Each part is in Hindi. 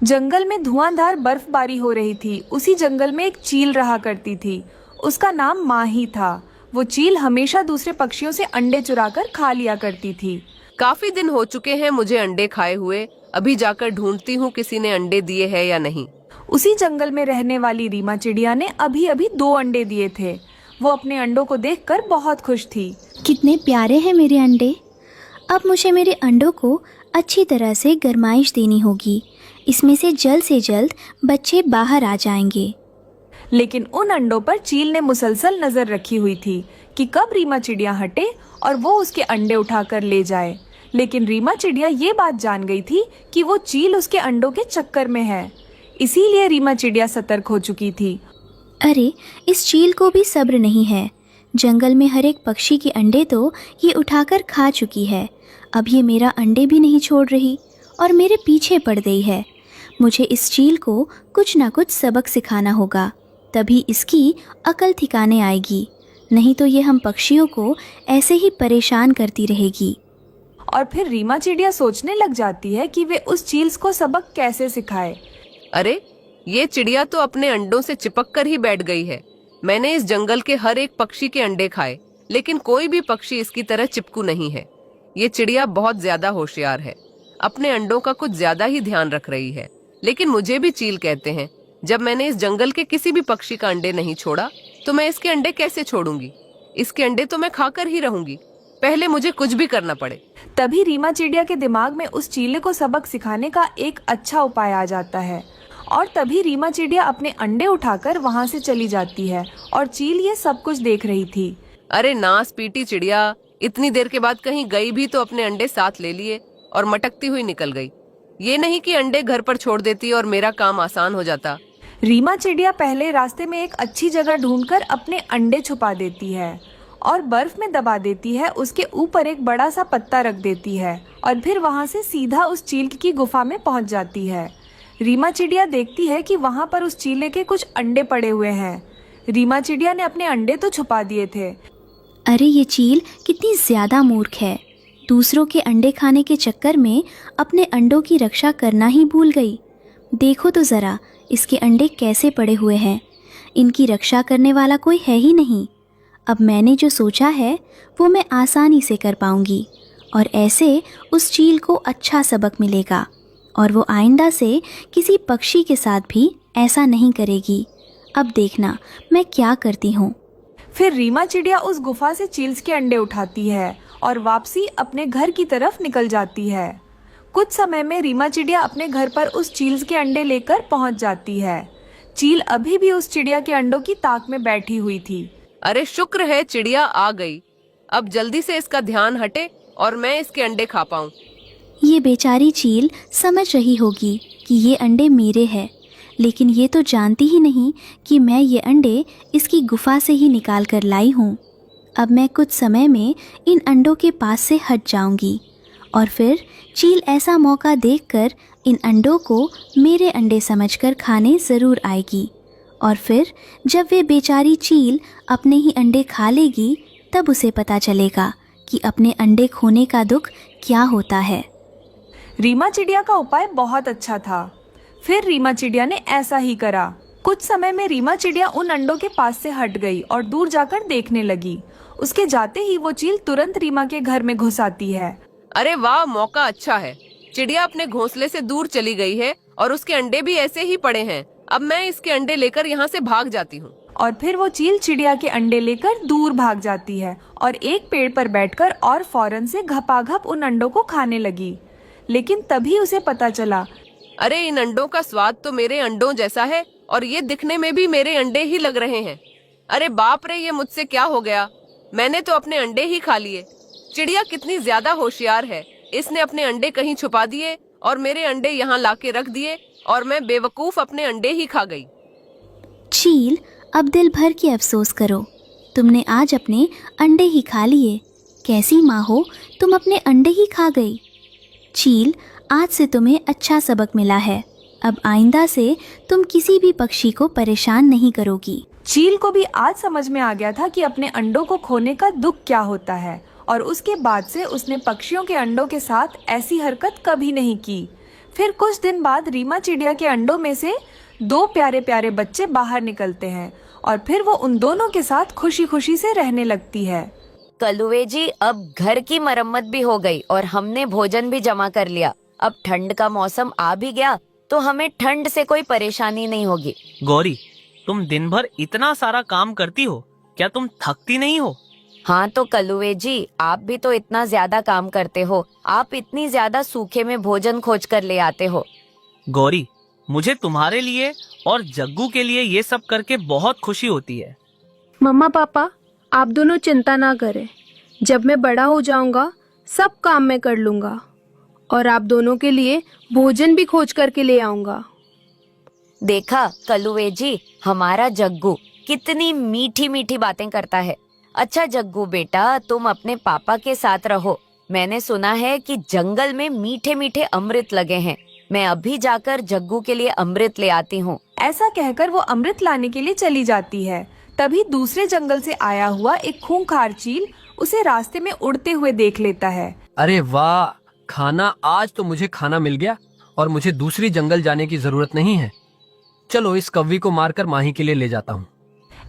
जंगल में धुआंधार बर्फबारी हो रही थी। उसी जंगल में एक चील रहा करती थी। उसका नाम माही था। वो चील हमेशा दूसरे पक्षियों से अंडे चुराकर खा लिया करती थी। काफी दिन हो चुके हैं मुझे अंडे खाए हुए। अभी जाकर ढूंढती हूँ किसी ने अंडे दिए हैं या नहीं। उसी जंगल में रहने वाली रीमा चिड़िया ने अभी अभी 2 अंडे दिए थे। वो अपने अंडों को देखकर बहुत खुश थी। कितने प्यारे हैं मेरे अंडे। अब मुझे मेरे अंडों को अच्छी तरह से गरमाइश देनी होगी। इसमें से जल्द बच्चे बाहर आ जाएंगे। लेकिन उन अंडों पर चील ने मुसलसल नजर रखी हुई थी कि कब रीमा चिड़िया हटे और वो उसके अंडे उठाकर ले जाए। लेकिन रीमा चिड़िया ये बात जान गई थी कि वो चील उसके अंडों के चक्कर में है। इसीलिए रीमा चिड़िया सतर्क हो चुकी थी। अरे, इस चील को भी सब्र नहीं है। जंगल में हर एक पक्षी के अंडे तो ये उठाकर खा चुकी है। अब ये मेरा अंडे भी नहीं छोड़ रही और मेरे पीछे पड़ गई है। मुझे इस चील को कुछ ना कुछ सबक सिखाना होगा, तभी इसकी अकल ठिकाने आएगी। नहीं तो ये हम पक्षियों को ऐसे ही परेशान करती रहेगी। और फिर रीमा चिड़िया सोचने लग जाती है कि वे उस चील को सबक कैसे सिखाए। अरे, ये चिड़िया तो अपने अंडों से चिपक कर ही बैठ गई है। मैंने इस जंगल के हर एक पक्षी के अंडे खाए, लेकिन कोई भी पक्षी इसकी तरह चिपकू नहीं है। ये चिड़िया बहुत ज्यादा होशियार है, अपने अंडों का कुछ ज्यादा ही ध्यान रख रही है। लेकिन मुझे भी चील कहते हैं। जब मैंने इस जंगल के किसी भी पक्षी का अंडे नहीं छोड़ा, तो मैं इसके अंडे कैसे छोड़ूंगी? इसके अंडे तो मैं खाकर ही रहूंगी, पहले मुझे कुछ भी करना पड़े। तभी रीमा चिड़िया के दिमाग में उस चीले को सबक सिखाने का एक अच्छा उपाय आ जाता है। और तभी रीमा चिड़िया अपने अंडे उठाकर वहाँ से चली जाती है और चील ये सब कुछ देख रही थी। अरे नास पीटी चिड़िया, इतनी देर के बाद कहीं गई भी तो अपने अंडे साथ ले लिए और मटकती हुई निकल गई। ये नहीं कि अंडे घर पर छोड़ देती और मेरा काम आसान हो जाता। रीमा चिड़िया पहले रास्ते में एक अच्छी जगह ढूंढकर अपने अंडे छुपा देती है और बर्फ में दबा देती है। उसके ऊपर एक बड़ा सा पत्ता रख देती है और फिर वहाँ से सीधा उस चील की गुफा में पहुँच जाती है। रीमा चिड़िया देखती है कि वहाँ पर उस चीले के कुछ अंडे पड़े हुए हैं। रीमा चिड़िया ने अपने अंडे तो छुपा दिए थे। अरे, ये चील कितनी ज़्यादा मूर्ख है। दूसरों के अंडे खाने के चक्कर में अपने अंडों की रक्षा करना ही भूल गई। देखो तो ज़रा, इसके अंडे कैसे पड़े हुए हैं। इनकी रक्षा करने वाला कोई है ही नहीं। अब मैंने जो सोचा है वो मैं आसानी से कर पाऊंगी और ऐसे उस चील को अच्छा सबक मिलेगा और वो आइंदा से किसी पक्षी के साथ भी ऐसा नहीं करेगी। अब देखना मैं क्या करती हूँ। फिर रीमा चिड़िया उस गुफा से चील्स के अंडे उठाती है और वापसी अपने घर की तरफ निकल जाती है। कुछ समय में रीमा चिड़िया अपने घर पर उस चील्स के अंडे लेकर पहुंच जाती है। चील अभी भी उस चिड़िया के अंडों की ताक में बैठी हुई थी। अरे शुक्र है चिड़िया आ गई। अब जल्दी से इसका ध्यान हटे और मैं इसके अंडे खा पाऊं। ये बेचारी चील समझ रही होगी कि ये अंडे मेरे हैं, लेकिन ये तो जानती ही नहीं कि मैं ये अंडे इसकी गुफा से ही निकाल कर लाई हूँ। अब मैं कुछ समय में इन अंडों के पास से हट जाऊंगी और फिर चील ऐसा मौका देखकर इन अंडों को मेरे अंडे समझकर खाने ज़रूर आएगी। और फिर जब वे बेचारी चील अपने ही अंडे खा लेगी, तब उसे पता चलेगा कि अपने अंडे खोने का दुख क्या होता है। रीमा चिड़िया का उपाय बहुत अच्छा था। फिर रीमा चिड़िया ने ऐसा ही करा। कुछ समय में रीमा चिड़िया उन अंडों के पास से हट गई और दूर जाकर देखने लगी। उसके जाते ही वो चील तुरंत रीमा के घर में घुस आती है। अरे वाह, मौका अच्छा है। चिड़िया अपने घोंसले से दूर चली गई है और उसके अंडे भी ऐसे ही पड़े हैं। अब मैं इसके अंडे लेकर यहाँ से भाग जाती हूँ। और फिर वो चील चिड़िया के अंडे लेकर दूर भाग जाती है और एक पेड़ पर बैठकर और फौरन से घपाघप उन अंडों को खाने लगी। लेकिन तभी उसे पता चला, अरे इन अंडों का स्वाद तो मेरे अंडों जैसा है और ये दिखने में भी मेरे अंडे ही लग रहे हैं। अरे बाप रे, ये मुझसे क्या हो गया? मैंने तो अपने अंडे ही खा लिए। चिड़िया कितनी ज्यादा होशियार है। इसने अपने अंडे कहीं छुपा दिए और मेरे अंडे यहाँ लाके रख दिए और मैं बेवकूफ अपने अंडे ही खा गई। चील, अब दिल भर के अफसोस करो। तुमने आज अपने अंडे ही खा लिए। कैसी माँ हो, तुम अपने अंडे ही खा गई। चील, आज से तुम्हें अच्छा सबक मिला है। अब आइंदा से तुम किसी भी पक्षी को परेशान नहीं करोगी। चील को भी आज समझ में आ गया था कि अपने अंडों को खोने का दुख क्या होता है और उसके बाद से उसने पक्षियों के अंडों के साथ ऐसी हरकत कभी नहीं की। फिर कुछ दिन बाद रीमा चिड़िया के अंडों में से 2 प्यारे प्यारे बच्चे बाहर निकलते हैं और फिर वो उन दोनों के साथ खुशी खुशी से रहने लगती है। कलुए जी, अब घर की मरम्मत भी हो गई और हमने भोजन भी जमा कर लिया। अब ठंड का मौसम आ भी गया तो हमें ठंड से कोई परेशानी नहीं होगी। गौरी, तुम दिन भर इतना सारा काम करती हो, क्या तुम थकती नहीं हो? हाँ तो कलुए जी, आप भी तो इतना ज्यादा काम करते हो। आप इतनी ज्यादा सूखे में भोजन खोज कर ले आते हो। गौरी, मुझे तुम्हारे लिए और जग्गू के लिए ये सब करके बहुत खुशी होती है। मम्मा पापा, आप दोनों चिंता ना करें। जब मैं बड़ा हो जाऊंगा सब काम मैं कर लूंगा और आप दोनों के लिए भोजन भी खोज करके ले आऊंगा। देखा कलुए जी, हमारा जग्गू कितनी मीठी मीठी बातें करता है। अच्छा जग्गू बेटा, तुम अपने पापा के साथ रहो। मैंने सुना है कि जंगल में मीठे मीठे अमृत लगे हैं। मैं अभी जाकर जग्गू के लिए अमृत ले आती हूँ। ऐसा कहकर वो अमृत लाने के लिए चली जाती है। तभी दूसरे जंगल से आया हुआ एक खूंखार चील उसे रास्ते में उड़ते हुए देख लेता है। अरे वाह, खाना! आज तो मुझे खाना मिल गया और मुझे दूसरी जंगल जाने की जरूरत नहीं है। चलो इस कौवी को मारकर माही के लिए ले जाता हूँ।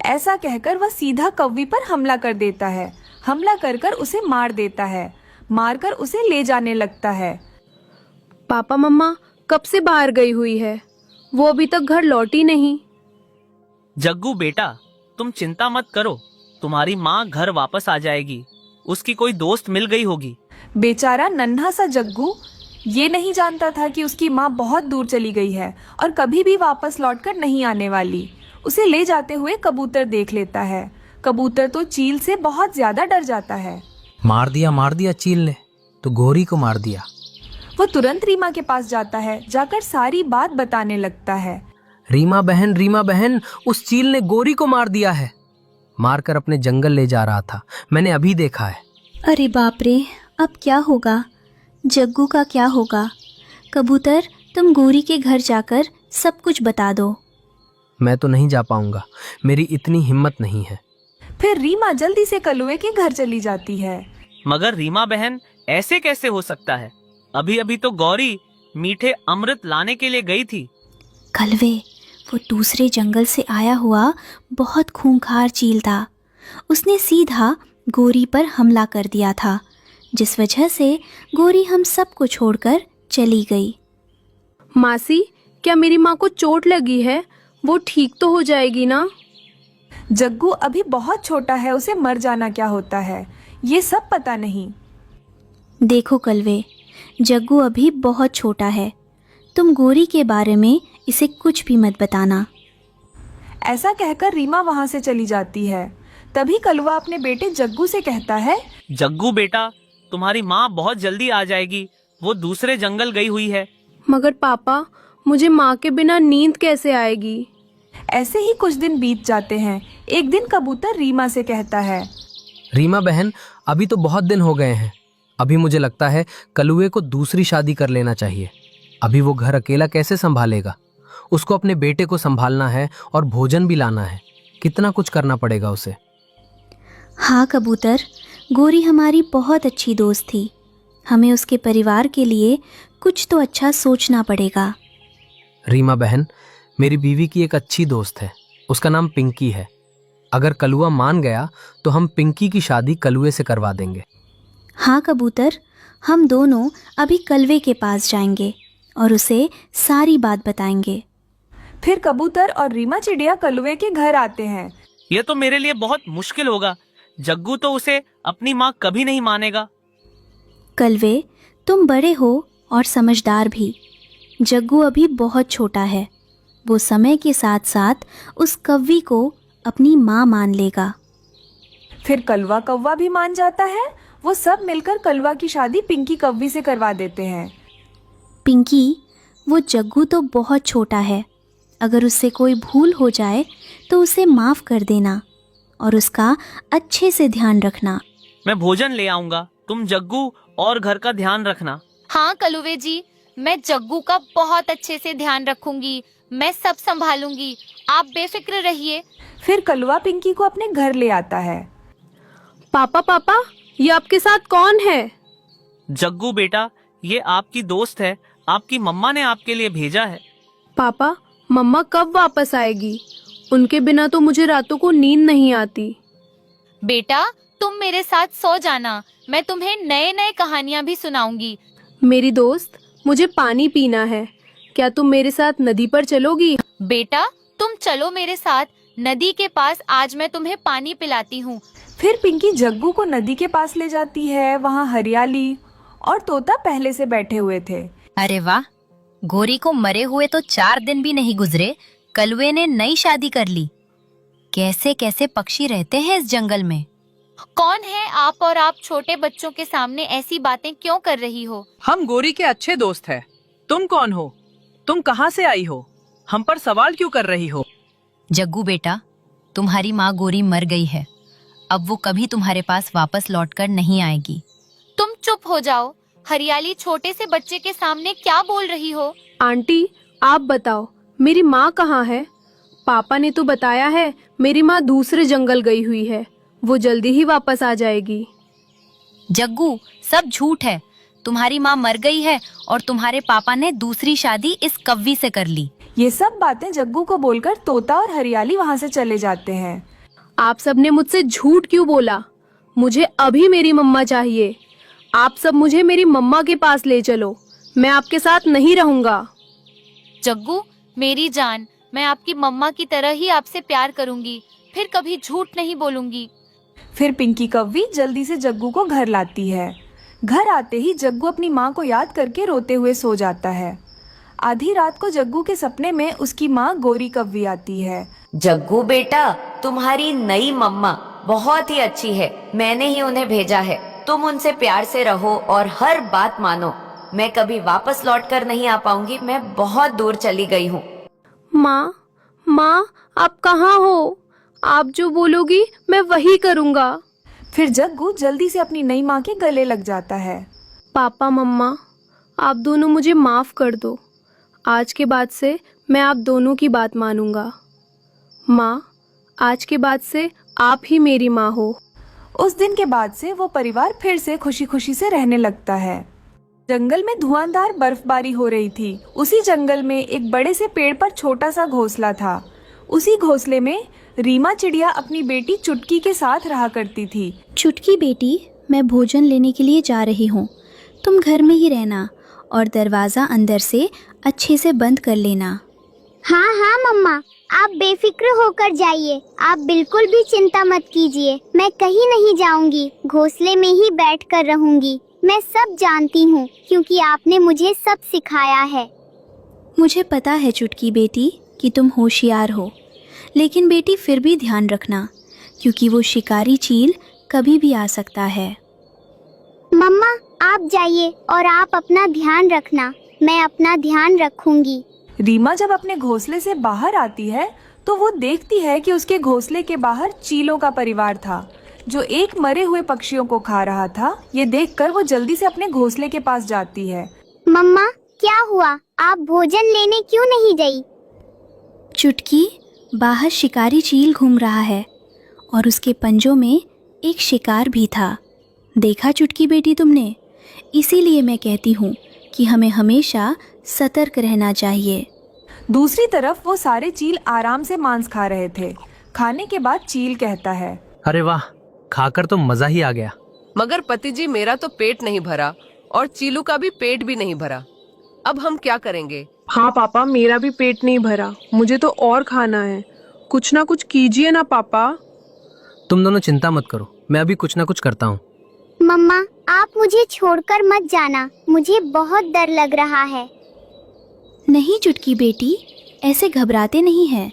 ऐसा कहकर वह सीधा कौवी पर हमला कर देता है। हमला कर कर उसे मार देता है। मारकर उसे ले जाने लगता है। पापा मम्मा कब से बाहर गई हुई है, वो अभी तक घर लौटी नहीं। जग्गू बेटा, तुम चिंता मत करो, तुम्हारी माँ घर वापस आ जाएगी। उसकी कोई दोस्त मिल गई होगी। बेचारा नन्हा सा जग्गू ये नहीं जानता था कि उसकी माँ बहुत दूर चली गई है और कभी भी वापस लौटकर नहीं आने वाली। उसे ले जाते हुए कबूतर देख लेता है। कबूतर तो चील से बहुत ज्यादा डर जाता है। मार दिया चील ने तो गौरी को मार दिया। वो तुरंत रीमा के पास जाता है। जाकर सारी बात बताने लगता है। रीमा बहन, उस चील ने गौरी को मार दिया है। मारकर अपने जंगल ले जा रहा था, मैंने अभी देखा है। अरे बाप रे, अब क्या होगा? जग्गू का क्या होगा? कबूतर, तुम गौरी के घर जाकर सब कुछ बता दो। मैं तो नहीं जा पाऊंगा, मेरी इतनी हिम्मत नहीं है। फिर रीमा जल्दी से कलुए के घर चली जाती है। मगर रीमा बहन, ऐसे कैसे हो सकता है? अभी अभी तो गौरी मीठे अमृत लाने के लिए गई थी। कलवे, वो दूसरे जंगल से आया हुआ बहुत खूंखार चील था। उसने सीधा गौरी पर हमला कर दिया था, जिस वजह से गौरी हम सबको छोड़कर चली गई। मासी, क्या मेरी माँ को चोट लगी है? वो ठीक तो हो जाएगी ना? जग्गू अभी बहुत छोटा है, उसे मर जाना क्या होता है ये सब पता नहीं। देखो कलवे, जग्गू अभी बहुत छोटा है। तुम गौरी के बारे में इसे कुछ भी मत बताना। ऐसा कहकर रीमा वहाँ से चली जाती है। तभी कलवा अपने बेटे जग्गू से कहता है, जग्गू बेटा, तुम्हारी माँ बहुत जल्दी आ जाएगी। वो दूसरे जंगल गई हुई है। मगर पापा, मुझे माँ के बिना नींद कैसे आएगी? ऐसे ही कुछ दिन बीत जाते हैं। एक दिन कबूतर रीमा से कहता है, रीमा बहन, अभी तो बहुत दिन हो गए हैं। अभी मुझे लगता है कलुए को दूसरी शादी कर लेना चाहिए। अभी वो घर अकेला कैसे संभालेगा? उसको अपने बेटे को संभालना है और भोजन भी लाना है। कितना कुछ करना पड़ेगा उसे। हाँ कबूतर, गौरी हमारी बहुत अच्छी दोस्त थी। हमें उसके परिवार के लिए कुछ तो अच्छा सोचना पड़ेगा। रीमा बहन, मेरी बीवी की एक अच्छी दोस्त है, उसका नाम पिंकी है। अगर कलुआ मान गया तो हम पिंकी की शादी कलुए से करवा देंगे। हाँ कबूतर, हम दोनों अभी कलवे के पास जाएंगे और उसे सारी बात बताएंगे। फिर कबूतर और रीमा चिड़िया कलुए के घर आते हैं। ये तो मेरे लिए बहुत मुश्किल होगा। जग्गू तो उसे अपनी माँ कभी नहीं मानेगा। कलवे, तुम बड़े हो और समझदार भी। जग्गू अभी बहुत छोटा है। वो समय के साथ साथ उस कव्वी को अपनी माँ मान लेगा। फिर कलवा कौवा भी मान जाता है। वो सब मिलकर कलवा की शादी पिंकी कव्वी से करवा देते हैं। पिंकी, वो जग्गू तो बहुत छोटा है। अगर उससे कोई भूल हो जाए तो उसे माफ़ कर देना और उसका अच्छे से ध्यान रखना। मैं भोजन ले आऊंगा, तुम जग्गू और घर का ध्यान रखना। हाँ कलुवे जी, मैं जग्गू का बहुत अच्छे से ध्यान रखूंगी। मैं सब संभालूंगी, आप बेफिक्र रहिए। फिर कलवा पिंकी को अपने घर ले आता है। पापा, ये आपके साथ कौन है? जग्गू बेटा, ये आपकी दोस्त है। आपकी मम्मा ने आपके लिए भेजा है। पापा, मम्मा कब वापस आएगी? उनके बिना तो मुझे रातों को नींद नहीं आती। बेटा, तुम मेरे साथ सो जाना, मैं तुम्हें नए नए कहानियाँ भी सुनाऊंगी। मेरी दोस्त, मुझे पानी पीना है। क्या तुम मेरे साथ नदी पर चलोगी? बेटा, तुम चलो मेरे साथ नदी के पास, आज मैं तुम्हें पानी पिलाती हूँ। फिर पिंकी जग्गू को नदी के पास ले जाती है। वहाँ हरियाली और तोता पहले से बैठे हुए थे। अरे वाह, गोरी को मरे हुए तो 4 दिन भी नहीं गुजरे, कलुए ने नई शादी कर ली। कैसे कैसे पक्षी रहते हैं इस जंगल में। कौन है आप, और आप छोटे बच्चों के सामने ऐसी बातें क्यों कर रही हो? हम गोरी के अच्छे दोस्त हैं। तुम कौन हो? तुम कहाँ से आई हो? हम पर सवाल क्यों कर रही हो? जग्गू बेटा, तुम्हारी माँ गोरी मर गई है। अब वो कभी तुम्हारे पास वापस लौटकर नहीं आएगी। तुम चुप हो जाओ। हरियाली छोटे से बच्चे के सामने क्या बोल रही हो? आंटी, आप बताओ, मेरी माँ कहाँ है? पापा ने तो बताया है मेरी माँ दूसरे जंगल गई हुई है। वो जल्दी ही वापस आ जाएगी। जग्गू, सब झूठ है। तुम्हारी माँ मर गई है और तुम्हारे पापा ने दूसरी शादी इस कव्वी से कर ली। ये सब बातें जग्गू को बोलकर तोता और हरियाली वहाँ से चले जाते हैं। आप सबने मुझसे झूठ क्यों बोला? मुझे अभी मेरी मम्मा चाहिए। आप सब मुझे मेरी मम्मा के पास ले चलो। मैं आपके साथ नहीं रहूंगा। जग्गू, मेरी जान, मैं आपकी मम्मा की तरह ही आपसे प्यार करूंगी, फिर कभी झूठ नहीं बोलूंगी। फिर पिंकी कव्वी जल्दी से जग्गू को घर लाती है। घर आते ही जग्गू अपनी माँ को याद करके रोते हुए सो जाता है। आधी रात को जग्गू के सपने में उसकी माँ गोरी कव्वी आती है। जग्गू बेटा, तुम्हारी नई मम्मा बहुत ही अच्छी है। मैंने ही उन्हें भेजा है। तुम उनसे प्यार से रहो और हर बात मानो। मैं कभी वापस लौट कर नहीं आ पाऊंगी। मैं बहुत दूर चली गई हूँ। माँ, आप कहाँ हो? आप जो बोलोगी मैं वही करूँगा। फिर जग्गू जल्दी से अपनी नई माँ के गले लग जाता है। पापा, मम्मा, आप दोनों मुझे माफ कर दो। आज के बाद से मैं आप दोनों की बात मानूंगा। माँ, आज के बाद से आप ही मेरी माँ हो। उस दिन के बाद से वो परिवार फिर से खुशी खुशी से रहने लगता है। जंगल में धुआंधार बर्फबारी हो रही थी। उसी जंगल में एक बड़े से पेड़ पर छोटा सा घोंसला था। उसी घोंसले में रीमा चिड़िया अपनी बेटी चुटकी के साथ रहा करती थी। चुटकी बेटी, मैं भोजन लेने के लिए जा रही हूँ। तुम घर में ही रहना और दरवाज़ा अंदर से अच्छे से बंद कर लेना। हाँ हाँ मम्मा, आप बेफिक्र होकर जाइए। आप बिल्कुल भी चिंता मत कीजिए। मैं कहीं नहीं जाऊंगी, घोंसले में ही बैठकर रहूंगी। मैं सब जानती हूँ क्योंकि आपने मुझे सब सिखाया है। मुझे पता है चुटकी बेटी कि तुम होशियार हो, लेकिन बेटी फिर भी ध्यान रखना, क्योंकि वो शिकारी चील कभी भी आ सकता है। मम्मा, आप जाइए और आप अपना ध्यान रखना। मैं अपना ध्यान रखूंगी। रीमा जब अपने घोंसले से बाहर आती है तो वो देखती है कि उसके घोंसले के बाहर चीलों का परिवार था जो एक मरे हुए पक्षियों को खा रहा था। ये देखकर वो जल्दी से अपने घोंसले के पास जाती है। मम्मा, क्या हुआ? आप भोजन लेने क्यों नहीं गई? चुटकी, बाहर शिकारी चील घूम रहा है और उसके पंजों में एक शिकार भी था। देखा चुटकी बेटी तुमने? इसीलिए मैं कहती हूँ कि हमें हमेशा सतर्क रहना चाहिए। दूसरी तरफ वो सारे चील आराम से मांस खा रहे थे। खाने के बाद चील कहता है, अरे वाह, खाकर तो मजा ही आ गया। मगर पति जी, मेरा तो पेट नहीं भरा और चीलू का भी पेट भी नहीं भरा। अब हम क्या करेंगे? हाँ पापा, मेरा भी पेट नहीं भरा। मुझे तो और खाना है। कुछ ना कुछ कीजिए ना पापा। तुम दोनों चिंता मत करो, मैं अभी कुछ ना कुछ करता हूँ। मम्मा, आप मुझे छोड़कर मत जाना। मुझे बहुत डर लग रहा है। नहीं चुटकी बेटी, ऐसे घबराते नहीं हैं।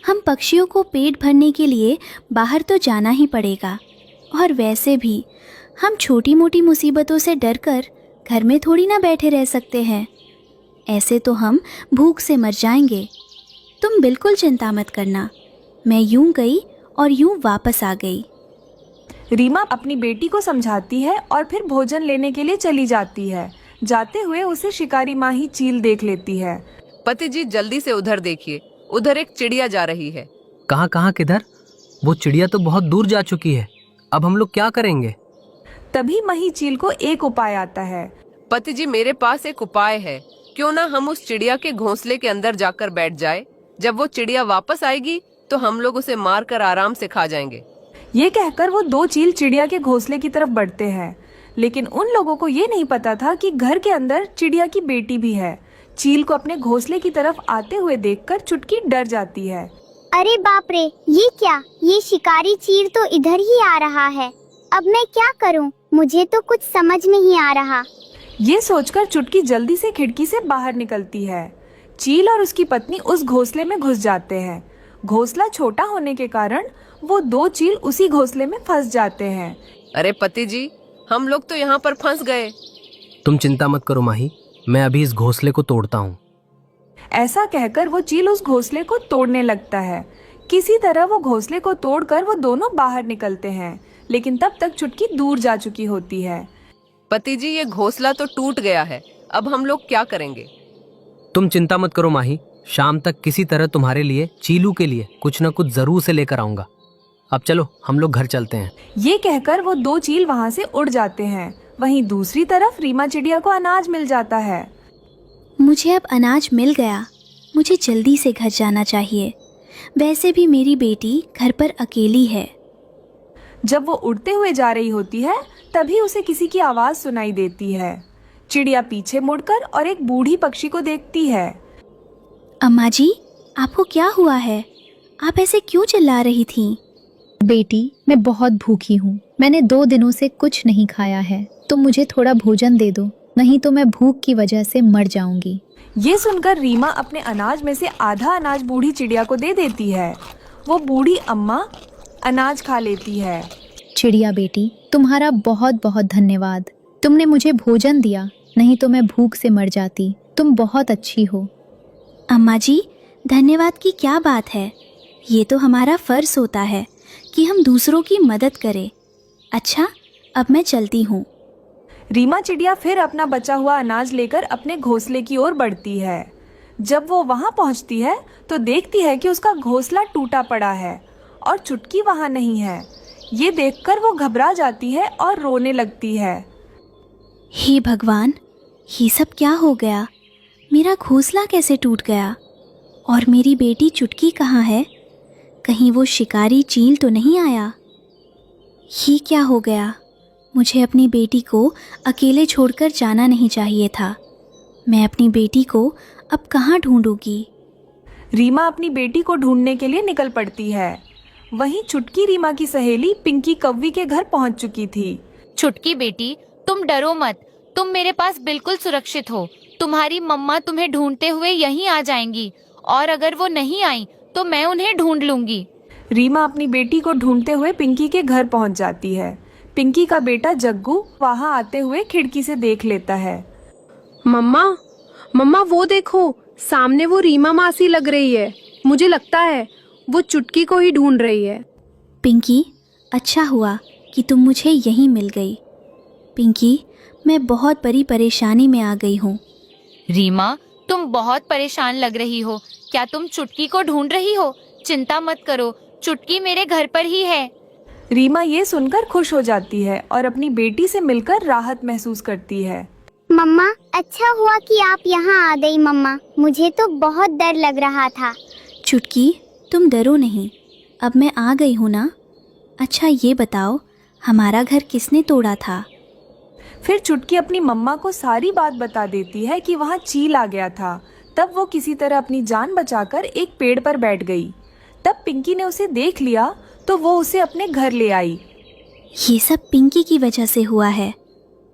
हम पक्षियों को पेट भरने के लिए बाहर तो जाना ही पड़ेगा। और वैसे भी हम छोटी मोटी मुसीबतों से डरकर घर में थोड़ी ना बैठे रह सकते हैं। ऐसे तो हम भूख से मर जाएंगे। तुम बिल्कुल चिंता मत करना। मैं यूं गई और यूं वापस आ गई। रीमा अपनी बेटी को समझाती है और फिर भोजन लेने के लिए चली जाती है। जाते हुए उसे शिकारी माँ ही चील देख लेती है। पति जी, जल्दी से उधर देखिए, उधर एक चिड़िया जा रही है। कहाँ कहाँ किधर? वो चिड़िया तो बहुत दूर जा चुकी है। अब हम लोग क्या करेंगे? तभी मही चील को एक उपाय आता है। पति जी, मेरे पास एक उपाय है। क्यों ना हम उस चिड़िया के घोंसले के अंदर जाकर बैठ जाए। जब वो चिड़िया वापस आएगी तो हम लोग उसे मार कर आराम से खा जाएंगे। ये कहकर वो दो चील चिड़िया के घोंसले की तरफ बढ़ते हैं, लेकिन उन लोगों को ये नहीं पता था कि घर के अंदर चिड़िया की बेटी भी है। चील को अपने घोंसले की तरफ आते हुए देखकर चुटकी डर जाती है। अरे बाप रे, ये क्या? ये शिकारी चील तो इधर ही आ रहा है। अब मैं क्या करूं? मुझे तो कुछ समझ नहीं आ रहा। ये सोचकर चुटकी जल्दी से खिड़की से बाहर निकलती है। चील और उसकी पत्नी उस घोंसले में घुस जाते हैं। घोंसला छोटा होने के कारण वो दो चील उसी घोंसले में फंस जाते हैं। अरे पति जी, हम लोग तो यहाँ पर फंस गए। तुम चिंता मत करो माही, मैं अभी इस घोंसले को तोड़ता हूँ। ऐसा कहकर वो चील उस घोंसले को तोड़ने लगता है। किसी तरह वो घोंसले को तोड़कर वो दोनों बाहर निकलते हैं, लेकिन तब तक चुटकी दूर जा चुकी होती है। पति जी, ये घोंसला तो टूट गया है, अब हम लोग क्या करेंगे? तुम चिंता मत करो माही, शाम तक किसी तरह तुम्हारे लिए, चीलू के लिए कुछ न कुछ जरूर से लेकर आऊंगा। अब चलो हम लोग घर चलते हैं। ये कहकर वो दो चील वहाँ से उड़ जाते हैं। वहीं दूसरी तरफ रीमा चिड़िया को अनाज मिल जाता है। मुझे अब अनाज मिल गया, मुझे जल्दी से घर जाना चाहिए। वैसे भी मेरी बेटी घर पर अकेली है। जब वो उड़ते हुए जा रही होती है तभी उसे किसी की आवाज सुनाई देती है। चिड़िया पीछे मुड़कर और एक बूढ़ी पक्षी को देखती है। अम्मा जी, आपको क्या हुआ है? आप ऐसे क्यों चिल्ला रही थीं? बेटी, मैं बहुत भूखी हूँ। मैंने 2 दिनों से कुछ नहीं खाया है। तुम मुझे थोड़ा भोजन दे दो, नहीं तो मैं भूख की वजह से मर जाऊंगी। ये सुनकर रीमा अपने अनाज में से आधा अनाज बूढ़ी चिड़िया को दे देती है। वो बूढ़ी अम्मा अनाज खा लेती है। चिड़िया बेटी, तुम्हारा बहुत बहुत धन्यवाद। तुमने मुझे भोजन दिया, नहीं तो मैं भूख से मर जाती। तुम बहुत अच्छी हो। अम्मा जी, धन्यवाद की क्या बात है? ये तो हमारा फर्ज होता है कि हम दूसरों की मदद करें। अच्छा, अब मैं चलती हूँ। रीमा चिड़िया फिर अपना बचा हुआ अनाज लेकर अपने घोंसले की ओर बढ़ती है। जब वो वहाँ पहुँचती है तो देखती है कि उसका घोंसला टूटा पड़ा है और चुटकी वहाँ नहीं है। ये देखकर वो घबरा जाती है और रोने लगती है। हे भगवान, ये सब क्या हो गया? मेरा घोंसला कैसे टूट गया? और मेरी बेटी चुटकी कहाँ है? कहीं वो शिकारी चील तो नहीं आया? ये क्या हो गया? मुझे अपनी बेटी को अकेले छोड़कर जाना नहीं चाहिए था। मैं अपनी बेटी को अब कहाँ ढूंढूंगी? रीमा अपनी बेटी को ढूंढने के लिए निकल पड़ती है। वहीं चुटकी रीमा की सहेली पिंकी कौवी के घर पहुंच चुकी थी। छुटकी बेटी, तुम डरो मत, तुम मेरे पास बिल्कुल सुरक्षित हो। तुम्हारी मम्मा तुम्हें ढूंढते हुए यहीं आ जाएंगी, और अगर वो नहीं आई तो मैं उन्हें ढूंढ लूंगी। रीमा अपनी बेटी को ढूंढते हुए पिंकी के घर पहुंच जाती है। पिंकी का बेटा जग्गू वहां आते हुए खिड़की से देख लेता है। मम्मा, मम्मा वो देखो, सामने वो रीमा मासी लग रही है। मुझे लगता है वो चुटकी को ही ढूंढ रही है। पिंकी, अच्छा हुआ कि तुम मुझे यहीं मिल गई। पिंकी, मैं बहुत बड़ी परेशानी में आ गई हूँ। रीमा, तुम बहुत परेशान लग रही हो। क्या तुम चुटकी को ढूंढ रही हो? चिंता मत करो, चुटकी मेरे घर पर ही है। रीमा ये सुनकर खुश हो जाती है और अपनी बेटी से मिलकर राहत महसूस करती है। मम्मा, अच्छा हुआ कि आप यहाँ आ गई मम्मा। मुझे तो बहुत डर लग रहा था। चुटकी, तुम डरो नहीं, अब मैं आ गई हूँ ना। अच्छा ये बताओ, हमारा घर किसने तोड़ा था? फिर चुटकी अपनी मम्मा को सारी बात बता देती है कि वहाँ चील आ गया था। तब वो किसी तरह अपनी जान बचाकर एक पेड़ पर बैठ गई। तब पिंकी ने उसे देख लिया तो वो उसे अपने घर ले आई। ये सब पिंकी की वजह से हुआ है।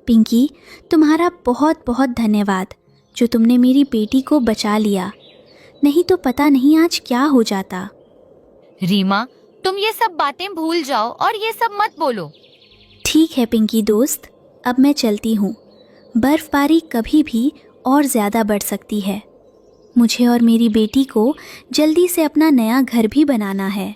पिंकी, तुम्हारा बहुत बहुत धन्यवाद जो तुमने मेरी बेटी को बचा लिया, नहीं तो पता नहीं आज क्या हो जाता। रीमा, तुम ये सब बातें भूल जाओ और ये सब मत बोलो। ठीक है पिंकी दोस्त, अब मैं चलती हूँ। बर्फबारी कभी भी और ज़्यादा बढ़ सकती है। मुझे और मेरी बेटी को जल्दी से अपना नया घर भी बनाना है।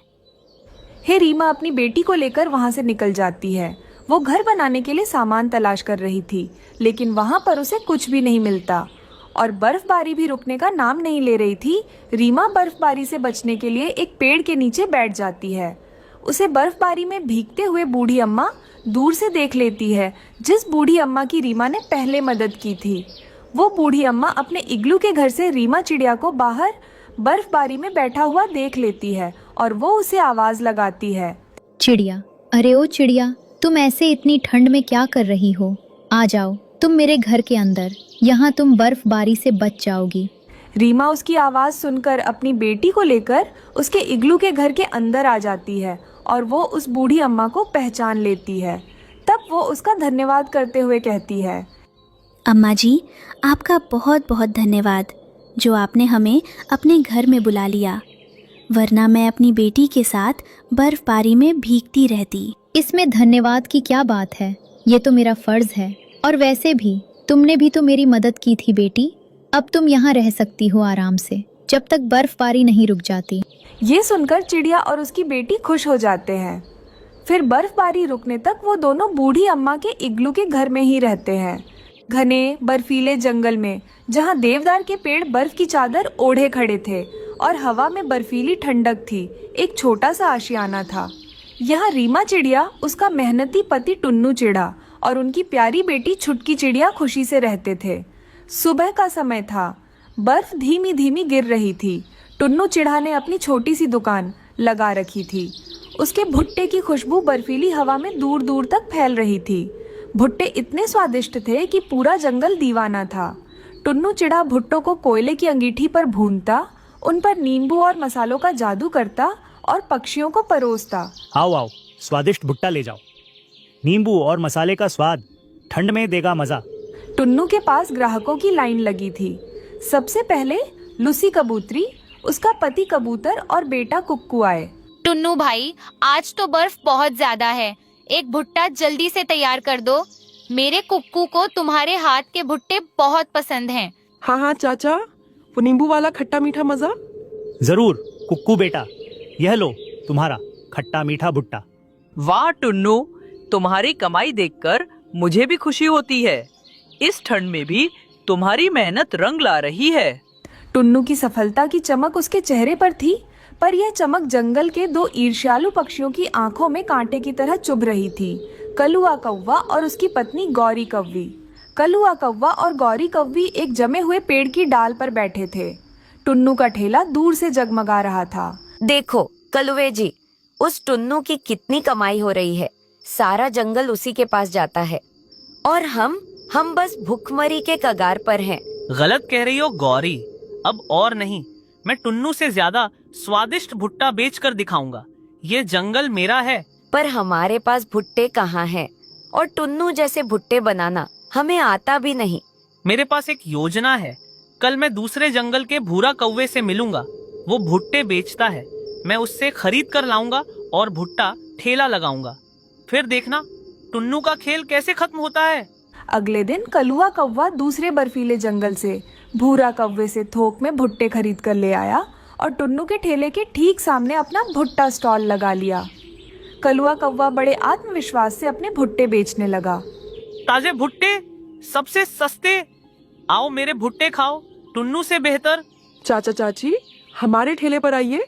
हे रीमा अपनी बेटी को लेकर वहाँ से निकल जाती है। वो घर बनाने के लिए सामान तलाश कर रही थी, लेकिन वहाँ पर उसे कुछ भी नहीं मिलता और बर्फबारी भी रुकने का नाम नहीं ले रही थी। रीमा बर्फबारी से बचने के लिए एक पेड़ के नीचे बैठ जाती है। उसे बर्फबारी में भीगते हुए बूढ़ी अम्मा दूर से देख लेती है, जिस बूढ़ी अम्मा की रीमा ने पहले मदद की थी। वो बूढ़ी अम्मा अपने इग्लू के घर से रीमा चिड़िया को बाहर बर्फबारी में बैठा हुआ देख लेती है और वो उसे आवाज लगाती है। चिड़िया, अरे ओ चिड़िया, तुम ऐसे इतनी ठंड में क्या कर रही हो? आ जाओ तुम मेरे घर के अंदर, यहाँ तुम बर्फबारी से बच जाओगी। रीमा उसकी आवाज सुनकर अपनी बेटी को लेकर उसके इग्लू के घर के अंदर आ जाती है और वो उस बूढ़ी अम्मा को पहचान लेती है। तब वो उसका धन्यवाद करते हुए कहती है, अम्मा जी, आपका बहुत बहुत धन्यवाद जो आपने हमें अपने घर में बुला लिया, वरना मैं अपनी बेटी के साथ बर्फबारी में भीगती रहती। इसमें धन्यवाद की क्या बात है, ये तो मेरा फर्ज है। और वैसे भी तुमने भी तो मेरी मदद की थी बेटी। अब तुम यहाँ रह सकती हो आराम से, जब तक बर्फबारी नहीं रुक जाती। ये सुनकर चिड़िया और उसकी बेटी खुश हो जाते हैं। फिर बर्फबारी रुकने तक वो दोनों बूढ़ी अम्मा के इग्लू के घर में ही रहते हैं, घने बर्फीले जंगल में, जहाँ देवदार के पेड़ बर्फ की चादर ओढ़े खड़े थे और हवा में बर्फीली ठंडक थी। एक छोटा सा आशियाना था। यहाँ रीमा चिड़िया, उसका मेहनती पति टुन्नू चिड़ा और उनकी प्यारी बेटी छुटकी चिड़िया खुशी से रहते थे। सुबह का समय था, बर्फ धीमी धीमी गिर रही थी। टुन्नू चिड़ा ने अपनी छोटी सी दुकान लगा रखी थी। उसके भुट्टे की खुशबू बर्फीली हवा में दूर दूर तक फैल रही थी। भुट्टे इतने स्वादिष्ट थे कि पूरा जंगल दीवाना था। टुन्नू चिड़ा भुट्टों को कोयले की अंगीठी पर भूनता, उन पर नींबू और मसालों का जादू करता और पक्षियों को परोसता। आओ आओ, स्वादिष्ट भुट्टा ले जाओ। नींबू और मसाले का स्वाद ठंड में देगा मजा। टुन्नू के पास ग्राहकों की लाइन लगी थी। सबसे पहले लूसी कबूतरी, उसका पति कबूतर और बेटा कुक्कू आए। टुन्नू भाई, आज तो बर्फ बहुत ज्यादा है, एक भुट्टा जल्दी से तैयार कर दो। मेरे कुक्कू को तुम्हारे हाथ के भुट्टे बहुत पसंद हैं। हाँ हाँ चाचा, वो नींबू वाला खट्टा मीठा मजा। जरूर कुक्कू बेटा, यह लो तुम्हारा खट्टा मीठा भुट्टा। वाह टुन्नू, तुम्हारी कमाई देखकर मुझे भी खुशी होती है। इस ठंड में भी तुम्हारी मेहनत रंग ला रही है। टुन्नू की सफलता की चमक उसके चेहरे पर थी, पर यह चमक जंगल के दो ईर्ष्यालु पक्षियों की आंखों में कांटे की तरह चुभ रही थी, कलुआ कौवा और उसकी पत्नी गौरी कौवी। कलुआ कौवा और गौरी कौवी एक जमे हुए पेड़ की डाल पर बैठे थे। टुन्नू का ठेला दूर से जगमगा रहा था। देखो कलुए जी, उस टुन्नू की कितनी कमाई हो रही है। सारा जंगल उसी के पास जाता है और हम बस भूखमरी के कगार पर हैं। गलत कह रही हो गौरी, अब और नहीं। मैं टुन्नू से ज्यादा स्वादिष्ट भुट्टा बेच कर दिखाऊंगा। ये जंगल मेरा है। पर हमारे पास भुट्टे कहाँ हैं? और टुन्नू जैसे भुट्टे बनाना हमें आता भी नहीं। मेरे पास एक योजना है। कल मैं दूसरे जंगल के भूरा कौवे से मिलूंगा। वो भुट्टे बेचता है। मैं उससे खरीद कर लाऊंगा और भुट्टा ठेला लगाऊंगा। फिर देखना टुन्नू का खेल कैसे खत्म होता है। अगले दिन कलुआ कौवा दूसरे बर्फीले जंगल से भूरा कौवे से थोक में भुट्टे खरीद कर ले आया और टुन्नू के ठेले के ठीक सामने अपना भुट्टा स्टॉल लगा लिया। कलुआ कौवा बड़े आत्मविश्वास से अपने भुट्टे बेचने लगा। ताजे भुट्टे, सबसे सस्ते, आओ मेरे भुट्टे खाओ, टुन्नू से बेहतर। चाचा चाची, हमारे ठेले पर आइए।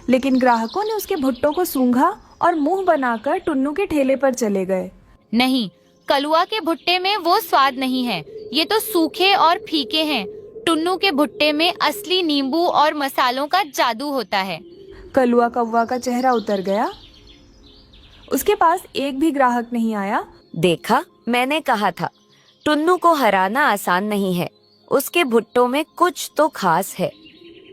लेकिन ग्राहकों ने उसके भुट्टों को सूंघा और मुंह बनाकर टुन्नू के ठेले पर चले गए। नहीं, कलुआ के भुट्टे में वो स्वाद नहीं है, ये तो सूखे और फीके हैं। टुन्नू के भुट्टे में असली नींबू और मसालों का जादू होता है। कलुआ कौवा का चेहरा उतर गया। उसके पास एक भी ग्राहक नहीं आया। देखा, मैंने कहा था टुन्नू को हराना आसान नहीं है। उसके भुट्टों में कुछ तो खास है।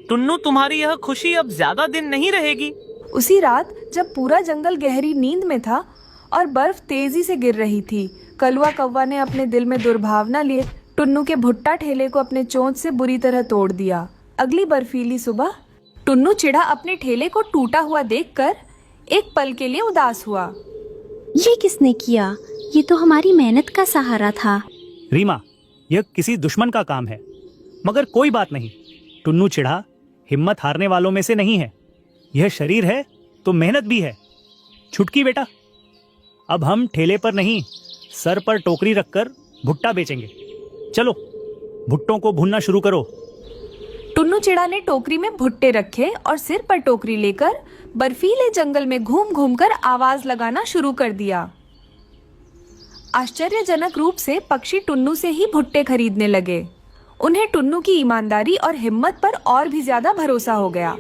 टुन्नू, तुम्हारी यह खुशी अब ज्यादा दिन नहीं रहेगी। उसी रात जब पूरा जंगल गहरी नींद में था और बर्फ तेजी से गिर रही थी, कलुआ कौवा ने अपने दिल में दुर्भावना लिए टुन्नू के भुट्टा ठेले को अपने चोंच से बुरी तरह तोड़ दिया। अगली बर्फीली सुबह टुन्नू चिड़ा अपने ठेले को टूटा हुआ देखकर एक पल के लिए उदास हुआ। ये किसने किया? ये तो हमारी मेहनत का सहारा था। रीमा, यह किसी दुश्मन का काम है, मगर कोई बात नहीं। टुन्नू चिड़ा हिम्मत हारने वालों में से नहीं है। यह शरीर है तो मेहनत भी है। छुटकी बेटा, अब हम ठेले पर नहीं, सर पर टोकरी रखकर भुट्टा बेचेंगे। चलो भुट्टों को भूनना शुरू करो। टुन्नू चिड़ा ने टोकरी में भुट्टे रखे और सिर पर टोकरी लेकर बर्फीले जंगल में घूम घूम कर आवाज लगाना शुरू कर दिया। आश्चर्यजनक रूप से पक्षी टुन्नू से ही भुट्टे खरीदने लगे। उन्हें टुन्नू की ईमानदारी और हिम्मत पर और भी ज्यादा भरोसा हो गया।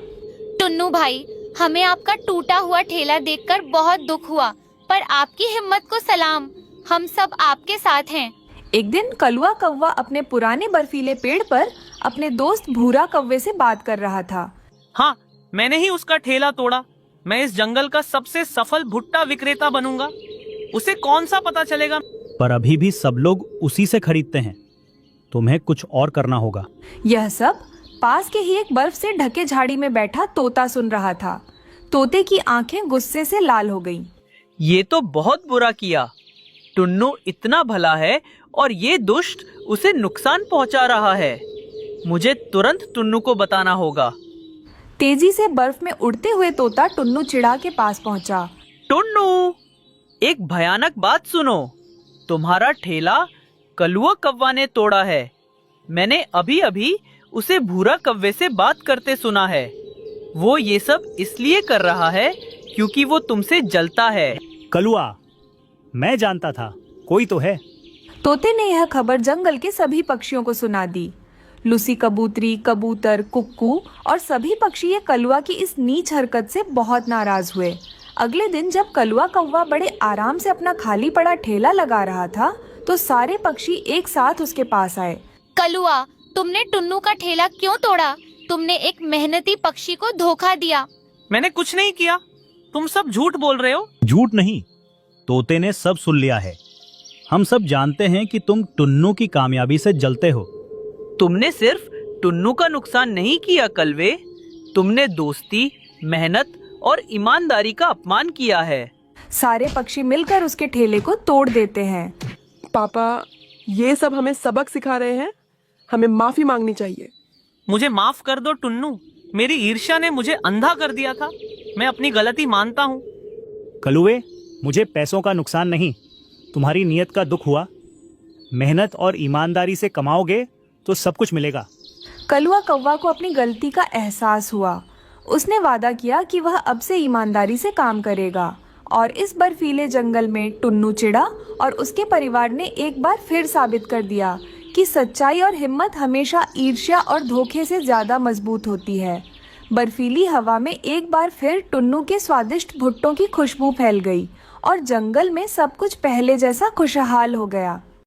टुन्नू भाई, हमें आपका टूटा हुआ ठेला देखकर बहुत दुख हुआ, पर आपकी हिम्मत को सलाम। हम सब आपके साथ हैं। एक दिन कलुआ कौवा अपने पुराने बर्फीले पेड़ पर अपने दोस्त भूरा कौवे से बात कर रहा था। हाँ, मैंने ही उसका ठेला तोड़ा। मैं इस जंगल का सबसे सफल भुट्टा विक्रेता बनूंगा। उसे कौन सा पता चलेगा। पर अभी भी सब लोग उसी से खरीदते हैं। तुम्हें कुछ और करना होगा। यह सब पास के ही एक बर्फ से ढके झाड़ी में बैठा तोता सुन रहा था। तोते की आंखें गुस्से से लाल हो गईं। ये तो बहुत बुरा किया। टुन्नू इतना भला है और ये दुष्ट उसे नुकसान पहुंचा रहा है। मुझे तुरंत टुन्नू को बताना होगा। तेजी से बर्फ में उड़ते हुए तोता टुन्नू चिड़ा के पास पहुंचा। टुन्नू, एक भयानक बात सुनो। तुम्हारा ठेला कलुआ कौवा ने तोड़ा है। मैंने अभी अभी उसे भूरा कौवे से बात करते सुना है। वो ये सब इसलिए कर रहा है क्योंकि वो तुमसे जलता है। कलुआ, मैं जानता था कोई तो है। तोते ने यह खबर जंगल के सभी पक्षियों को सुना दी। लूसी कबूतरी, कबूतर, कुक्कू और सभी पक्षी ये कलुआ की इस नीच हरकत से बहुत नाराज हुए। अगले दिन जब कलुआ कौवा बड़े आराम से अपना खाली पड़ा ठेला लगा रहा था, तो सारे पक्षी एक साथ उसके पास आए। कलुआ, तुमने टुन्नू का ठेला क्यों तोड़ा? तुमने एक मेहनती पक्षी को धोखा दिया। मैंने कुछ नहीं किया। तुम सब झूठ बोल रहे हो। झूठ नहीं, तोते ने सब सुन लिया है। हम सब जानते हैं कि तुम टुन्नू की कामयाबी से जलते हो। तुमने सिर्फ टुन्नू का नुकसान नहीं किया कलवे, तुमने दोस्ती, मेहनत और ईमानदारी का अपमान किया है। सारे पक्षी मिलकर उसके ठेले को तोड़ देते हैं। पापा, ये सब हमें सबक सिखा रहे हैं। हमें माफी मांगनी चाहिए। मुझे माफ कर दो टुन्नू। मेरी ईर्ष्या ने मुझे अंधा कर दिया था। मैं अपनी गलती मानता हूँ। कलुए, मुझे पैसों का नुकसान नहीं, तुम्हारी नीयत का दुख हुआ। मेहनत और ईमानदारी से कमाओगे तो सब कुछ मिलेगा। कलुआ कौवा को अपनी गलती का एहसास हुआ। उसने वादा किया कि वह अब से ईमानदारी से काम करेगा। और इस बर्फीले जंगल में टुन्नू चिड़ा और उसके परिवार ने एक बार फिर साबित कर दिया कि सच्चाई और हिम्मत हमेशा ईर्ष्या और धोखे से ज्यादा मजबूत होती है। बर्फीली हवा में एक बार फिर टुन्नू के स्वादिष्ट भुट्टों की खुशबू फैल गई और जंगल में सब कुछ पहले जैसा खुशहाल हो गया।